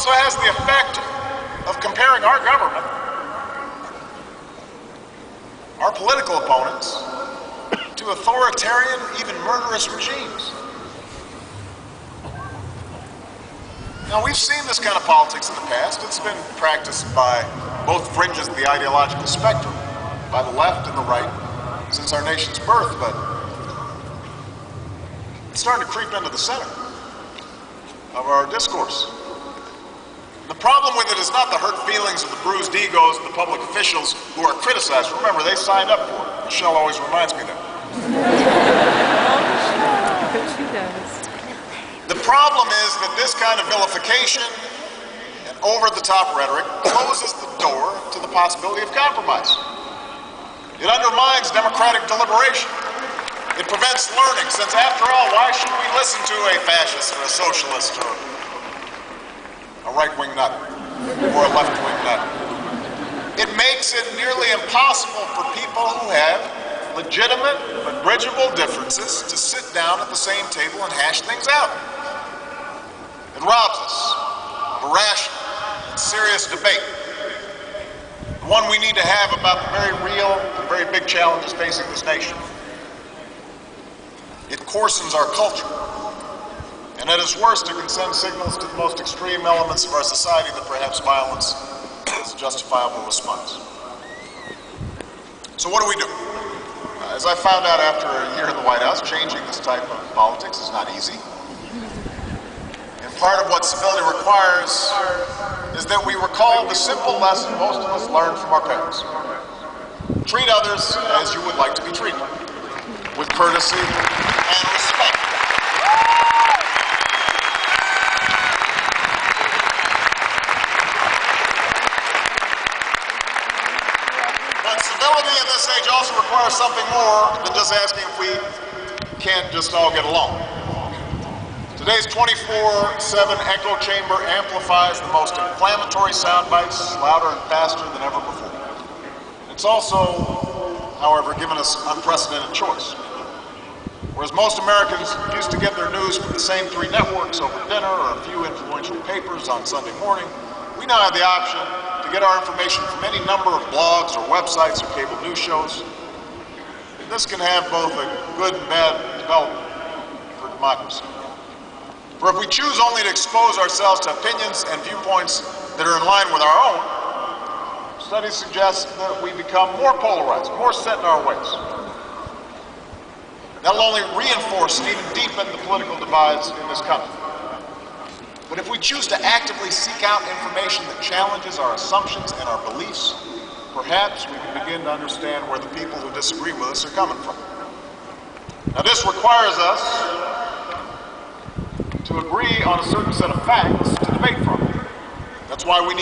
also has the effect of comparing our government, our political opponents, to authoritarian, even murderous regimes. Now, we've seen this kind of politics in the past. It's been practiced by both fringes of the ideological spectrum, by the left and the right, since our nation's birth, but it's starting to creep into the center of our discourse. The problem with it is not the hurt feelings of the bruised egos of the public officials who are criticized. Remember, they signed up for it. Michelle always reminds me of that. She does. The problem is that this kind of vilification and over-the-top rhetoric closes the door to the possibility of compromise. It undermines democratic deliberation. It prevents learning, since after all, why should we listen to a fascist or a socialist or a right-wing nut or a left-wing nut? It makes it nearly impossible for people who have legitimate but bridgeable differences to sit down at the same table and hash things out. It robs us of a rational and serious debate, the one we need to have about the very real and very big challenges facing this nation. It coarsens our culture, and at its worst, it can send signals to the most extreme elements of our society that perhaps violence is a justifiable response. So what do we do? As I found out after a year in the White House, changing this type of politics is not easy. And part of what civility requires is that we recall the simple lesson most of us learned from our parents. Treat others as you would like to be treated, with courtesy and respect. But civility in this age also requires something more than just asking if we can't just all get along. Today's 24/7 echo chamber amplifies the most inflammatory sound bites louder and faster than ever before. It's also, however, given us unprecedented choice. Whereas most Americans used to get their news from the same 3 networks over dinner or a few influential papers on Sunday morning, we now have the option to get our information from any number of blogs or websites or cable news shows. This can have both a good and bad development for democracy. For if we choose only to expose ourselves to opinions and viewpoints that are in line with our own, studies suggest that we become more polarized, more set in our ways. That'll only reinforce and even deepen the political divides in this country. But if we choose to actively seek out information that challenges our assumptions and our beliefs, perhaps we can begin to understand where the people who disagree with us are coming from. Now, this requires us to agree on a certain set of facts to debate from. That's why we need